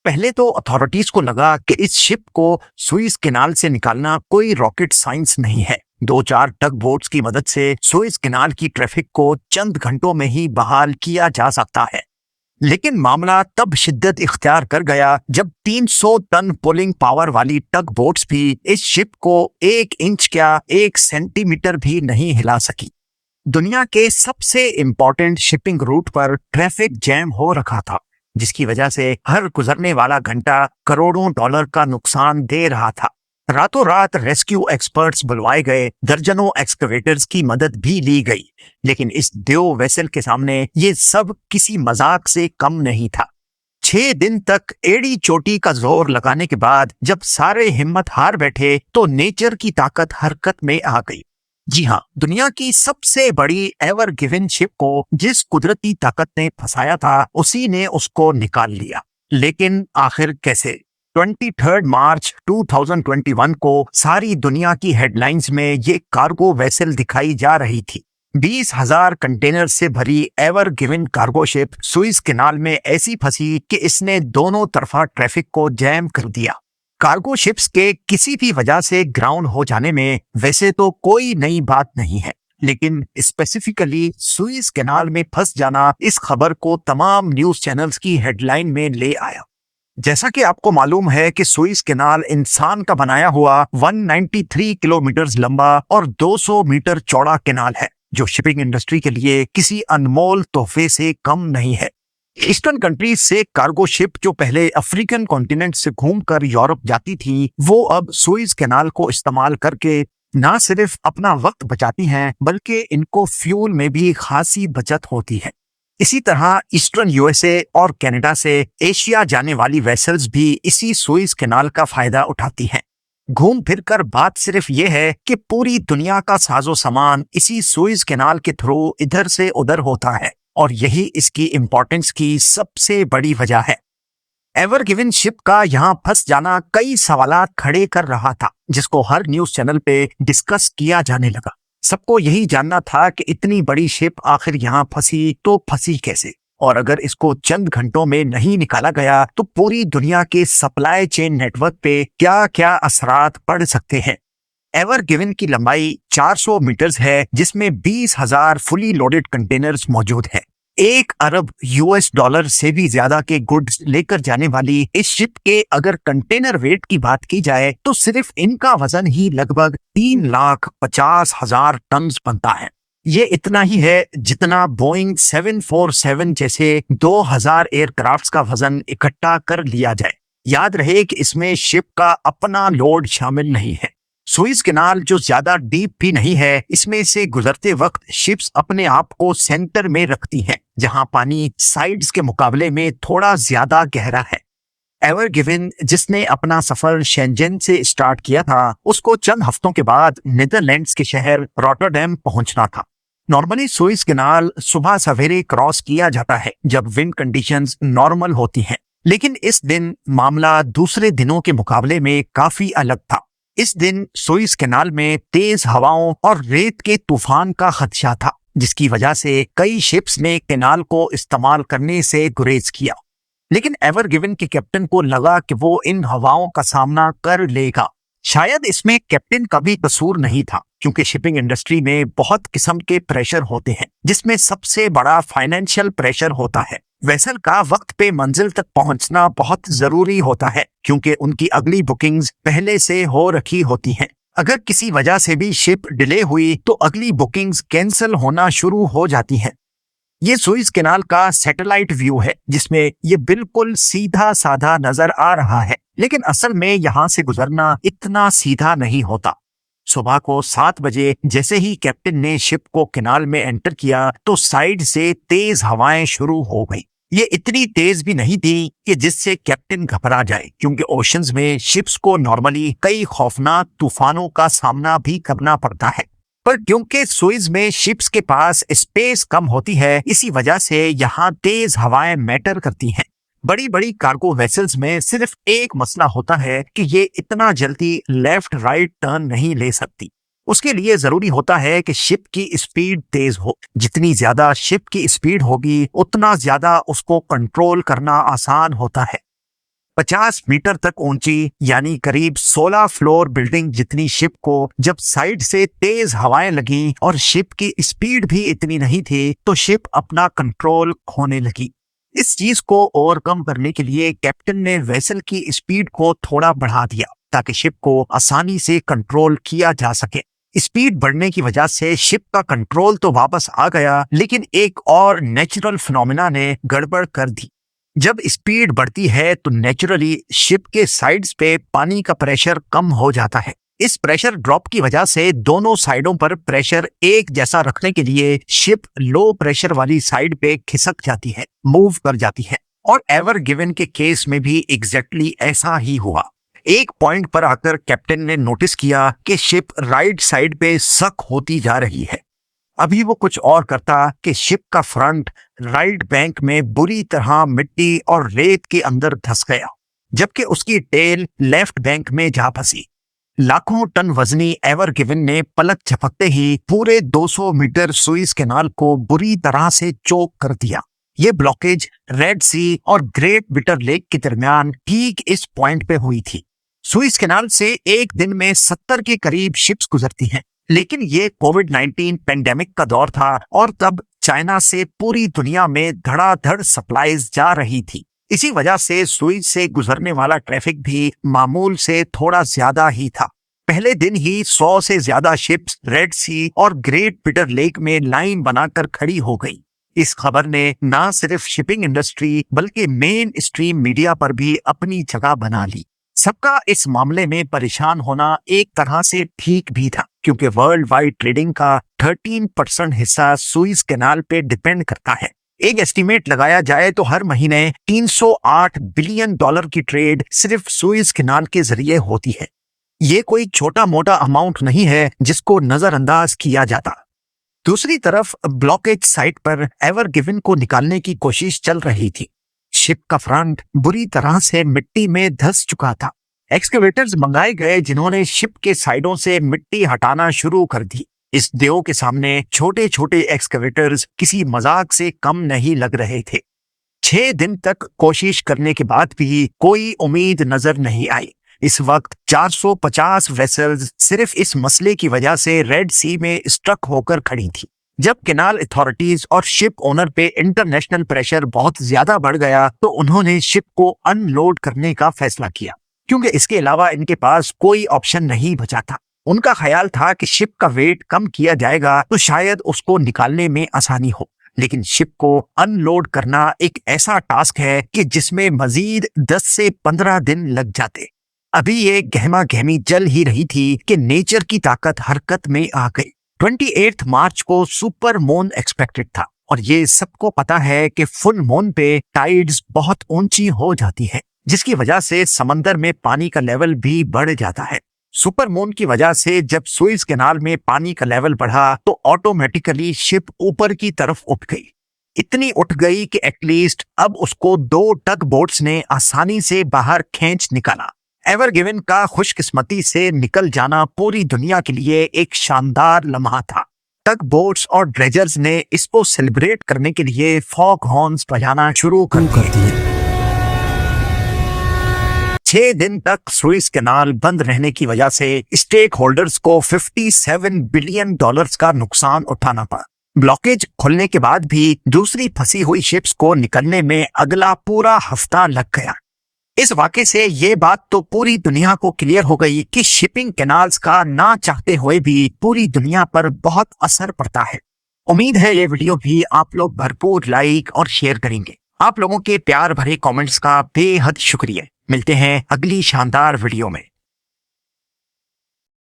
पहले तो अथॉरिटीज को लगा कि इस शिप को सुइज कैनाल से निकालना कोई रॉकेट साइंस नहीं है। 2-4 टग बोट्स की मदद से सुइज कैनाल की ट्रैफिक को चंद घंटों में ही बहाल किया जा सकता है। लेकिन मामला तब शिद्दत इख्तियार कर गया जब 300 टन पुलिंग पावर वाली टग बोट्स भी इस शिप को 1 इंच क्या 1 सेंटीमीटर भी नहीं हिला सकी। दुनिया के सबसे इंपॉर्टेंट शिपिंग रूट पर ट्रैफिक जैम हो रखा था, जिसकी वजह से हर गुजरने वाला घंटा करोड़ों डॉलर का नुकसान दे रहा था। रातों रात रेस्क्यू एक्सपर्ट्स बुलवाए गए, दर्जनों एक्सकवेटर्स की मदद भी ली गई, लेकिन इस देव वेसल के सामने ये सब किसी मजाक से कम नहीं था। 6 दिन तक एड़ी चोटी का जोर लगाने के बाद जब सारे हिम्मत हार बैठे तो नेचर की ताकत हरकत में आ गई। जी हाँ, दुनिया की सबसे बड़ी एवर गिवन शिप को जिस कुदरती ताकत ने फंसाया था उसी ने उसको निकाल लिया। लेकिन आखिर कैसे? 23 मार्च 2021 को सारी दुनिया की हेडलाइंस में ये कार्गो वेसल दिखाई जा रही थी। 20,000 कंटेनर से भरी ever given cargo ship Swiss canal में ऐसी फंसी कि इसने दोनों तरफा ट्रैफिक को जैम कर दिया। कार्गो शिप्स के किसी भी वजह से ग्राउंड हो जाने में वैसे तो कोई नई बात नहीं है, लेकिन स्पेसिफिकली सुइज कैनाल में फंस जाना इस खबर को तमाम न्यूज चैनल्स की हेडलाइन में ले आया। जैसा कि आपको मालूम है कि सुइज कैनाल इंसान का बनाया हुआ 193 किलोमीटर लंबा और 200 मीटर चौड़ा कैनाल है, जो शिपिंग इंडस्ट्री के लिए किसी अनमोल तोहफे से कम नहीं है। ईस्टर्न कंट्रीज से कार्गो शिप जो पहले अफ्रीकन कॉन्टिनेंट से घूमकर यूरोप जाती थी, वो अब सुइज कैनाल को इस्तेमाल करके ना सिर्फ अपना वक्त बचाती हैं, बल्कि इनको फ्यूल में भी खासी बचत होती है। इसी तरह ईस्टर्न यूएसए और कनाडा से एशिया जाने वाली वेसल्स भी इसी सुइज कैनाल का फायदा उठाती हैं। घूम फिरकर बात सिर्फ ये है कि पूरी दुनिया का साजो सामान इसी सुइज कैनाल के थ्रू इधर से उधर होता है, और यही इसकी इंपॉर्टेंस की सबसे बड़ी वजह है। एवर गिवन शिप का यहाँ फंस जाना कई सवालात खड़े कर रहा था, जिसको हर न्यूज चैनल पे डिस्कस किया जाने लगा। सबको यही जानना था कि इतनी बड़ी शिप आखिर यहाँ फंसी तो फंसी कैसे, और अगर इसको चंद घंटों में नहीं निकाला गया तो पूरी दुनिया के सप्लाई चेन नेटवर्क पे क्या क्या असरात पड़ सकते हैं। एवर गिवन की लंबाई 400 मीटर्स है, जिसमें 20,000 फुली लोडेड कंटेनर्स मौजूद हैं। 1 अरब यूएस डॉलर से भी ज्यादा के गुड्स लेकर जाने वाली इस शिप के अगर कंटेनर वेट की बात की जाए तो सिर्फ इनका वजन ही लगभग 3,50,000 टन बनता है। ये इतना ही है जितना बोइंग 747 जैसे 2000 एयरक्राफ्ट्स का वजन इकट्ठा कर लिया जाए। याद रहे कि इसमें शिप का अपना लोड शामिल नहीं है। सुइज कैनाल जो ज्यादा डीप भी नहीं है, इसमें से गुजरते वक्त शिप्स अपने आप को सेंटर में रखती हैं, जहां पानी साइड्स के मुकाबले में थोड़ा ज्यादा गहरा है। एवर गिवन जिसने अपना सफर शेंजन से स्टार्ट किया था, उसको चंद हफ्तों के बाद नीदरलैंड्स के शहर रॉटरडैम पहुंचना था। नॉर्मली सुइज कैनाल सुबह सवेरे क्रॉस किया जाता है जब विंड कंडीशंस नॉर्मल होती हैं, लेकिन इस दिन मामला दूसरे दिनों के मुकाबले में काफी अलग था। इस दिन सुइज कैनाल में तेज हवाओं और रेत के तूफान का खदशा था, जिसकी वजह से कई शिप्स ने कैनाल को इस्तेमाल करने से गुरेज किया। लेकिन एवर गिवन के कैप्टन को लगा कि वो इन हवाओं का सामना कर लेगा। शायद इसमें कैप्टन का भी कसूर नहीं था, क्योंकि शिपिंग इंडस्ट्री में बहुत किस्म के प्रेशर होते हैं, जिसमें सबसे बड़ा फाइनेंशियल प्रेशर होता है। वेसल का वक्त पे मंजिल तक पहुंचना बहुत जरूरी होता है, क्योंकि उनकी अगली बुकिंग्स पहले से हो रखी होती हैं। अगर किसी वजह से भी शिप डिले हुई तो अगली बुकिंग्स कैंसिल होना शुरू हो जाती हैं। ये सुइज कैनाल का सैटेलाइट व्यू है, जिसमें ये बिल्कुल सीधा साधा नजर आ रहा है, लेकिन असल में यहाँ से गुजरना इतना सीधा नहीं होता। सुबह को 7 बजे जैसे ही कैप्टन ने शिप को कैनाल में एंटर किया तो साइड से तेज हवाएं शुरू हो गई। ये इतनी तेज भी नहीं थी कि जिससे कैप्टन घबरा जाए, क्योंकि ओशंस में शिप्स को नॉर्मली कई खौफनाक तूफानों का सामना भी करना पड़ता है, पर क्योंकि सुइज में शिप्स के पास स्पेस कम होती है, इसी वजह से यहाँ तेज हवाएं मैटर करती हैं। बड़ी बड़ी कार्गो वेसल्स में सिर्फ एक मसला होता है कि ये इतना जल्दी लेफ्ट राइट टर्न नहीं ले सकती। उसके लिए जरूरी होता है कि शिप की स्पीड तेज हो। जितनी ज्यादा शिप की स्पीड होगी, उतना ज्यादा उसको कंट्रोल करना आसान होता है। 50 मीटर तक ऊंची यानी करीब 16 फ्लोर बिल्डिंग जितनी शिप को जब साइड से तेज हवाएं लगी और शिप की स्पीड भी इतनी नहीं थी तो शिप अपना कंट्रोल खोने लगी। इस चीज को ओवरकम करने के लिए कैप्टन ने वेसल की स्पीड को थोड़ा बढ़ा दिया ताकि शिप को आसानी से कंट्रोल किया जा सके। स्पीड बढ़ने की वजह से शिप का कंट्रोल तो वापस आ गया, लेकिन एक और नेचुरल फिनोमेना ने गड़बड़ कर दी। जब स्पीड बढ़ती है तो नेचुरली शिप के साइड्स पे पानी का प्रेशर कम हो जाता है। इस प्रेशर ड्रॉप की वजह से दोनों साइडों पर प्रेशर एक जैसा रखने के लिए शिप लो प्रेशर वाली साइड पे खिसक जाती है, मूव कर जाती है। और एवर गिवन के केस में भी एग्जैक्टली ऐसा ही हुआ। एक पॉइंट पर आकर कैप्टन ने नोटिस किया कि शिप राइट साइड पे सक होती जा रही है। अभी वो कुछ और करता कि शिप का फ्रंट राइट बैंक में बुरी तरह मिट्टी और रेत के अंदर धंस गया, जबकि उसकी टेल लेफ्ट बैंक में जा फंसी। लाखों टन वजनी एवर गिवन ने पलक झपकते ही पूरे 200 मीटर सुइस कैनाल को बुरी तरह से चोक कर दिया। ये ब्लॉकेज रेड सी और ग्रेट बिटर लेक के दरमियान ठीक इस पॉइंट पे हुई थी। सुइस कैनाल से एक दिन में 70 के करीब शिप्स गुजरती हैं, लेकिन ये कोविड-19 पेंडेमिक का दौर था और तब चाइना से पूरी दुनिया में धड़ाधड़ सप्लाईज जा रही थी। इसी वजह से सुइस से गुजरने वाला ट्रैफिक भी मामूल से थोड़ा ज्यादा ही था। पहले दिन ही 100 से ज्यादा शिप्स रेड सी और ग्रेट बिटर लेक में लाइन बनाकर खड़ी हो गई। इस खबर ने न सिर्फ शिपिंग इंडस्ट्री बल्कि मेन स्ट्रीम मीडिया पर भी अपनी जगह बना ली। सबका इस मामले में परेशान होना एक तरह से ठीक भी था, क्योंकि वर्ल्ड वाइड ट्रेडिंग का 13% हिस्सा सुइस कैनाल पे डिपेंड करता है। एक एस्टीमेट लगाया जाए तो हर महीने $308 बिलियन की ट्रेड सिर्फ सुइस कैनाल के जरिए होती है। ये कोई छोटा मोटा अमाउंट नहीं है जिसको नजरअंदाज किया जाता। दूसरी तरफ ब्लॉकेज साइट पर एवर गिवन को निकालने की कोशिश चल रही थी। शिप का फ्रंट बुरी तरह से मिट्टी में धंस चुका था। एक्सकेवेटर्स मंगाए गए जिन्होंने शिप के साइडों से मिट्टी हटाना शुरू कर दी। इस देव के सामने छोटे छोटे एक्सकेवेटर्स किसी मजाक से कम नहीं लग रहे थे। 6 दिन तक कोशिश करने के बाद भी कोई उम्मीद नजर नहीं आई। इस वक्त 450 वेसल्स सिर्फ इस मसले की वजह से रेड सी में स्ट्रक होकर खड़ी थी। जब कैनाल अथॉरिटीज और शिप ओनर पे इंटरनेशनल प्रेशर बहुत ज्यादा बढ़ गया तो उन्होंने शिप को अनलोड करने का फैसला किया, क्योंकि इसके अलावा इनके पास कोई ऑप्शन नहीं बचा था। उनका ख्याल था कि शिप का वेट कम किया जाएगा तो शायद उसको निकालने में आसानी हो, लेकिन शिप को अनलोड करना एक ऐसा टास्क है कि जिसमें मजीद 10 से 15 दिन लग जाते। अभी ये गहमा गहमी चल ही रही थी कि नेचर की ताकत हरकत में आ गई। 28 मार्च को सुपर मून एक्सपेक्टेड था और ये सबको पता है कि फुल मून पे टाइड्स बहुत ऊंची हो जाती है, जिसकी वजह से समंदर में पानी का लेवल भी बढ़ जाता है। सुपर मून की वजह से जब सुइस कैनाल में पानी का लेवल बढ़ा तो ऑटोमेटिकली शिप ऊपर की तरफ उठ गई। इतनी उठ गई कि एटलीस्ट अब उसको 2 टग बोट्स ने आसानी से बाहर खींच निकाला। एवर गिवन का खुशकिस्मती से निकल जाना पूरी दुनिया के लिए एक शानदार लम्हा था। टग बोट्स और ड्रेजर्स ने इसको सेलिब्रेट करने के लिए फॉग हॉर्न्स बजाना शुरू कर दिए। 6 दिन तक सुइस कैनाल बंद रहने की वजह से स्टेक होल्डर्स को $57 बिलियन का नुकसान उठाना पड़ा। ब्लॉकेज खुलने के बाद भी दूसरी फंसी हुई शिप्स को निकलने में अगला पूरा हफ्ता लग गया। इस वाक़े से ये बात तो पूरी दुनिया को क्लियर हो गई कि शिपिंग कैनाल्स का ना चाहते हुए भी पूरी दुनिया पर बहुत असर पड़ता है। उम्मीद है ये वीडियो भी आप लोग भरपूर लाइक और शेयर करेंगे। आप लोगों के प्यार भरे कमेंट्स का बेहद शुक्रिया। मिलते हैं अगली शानदार वीडियो में।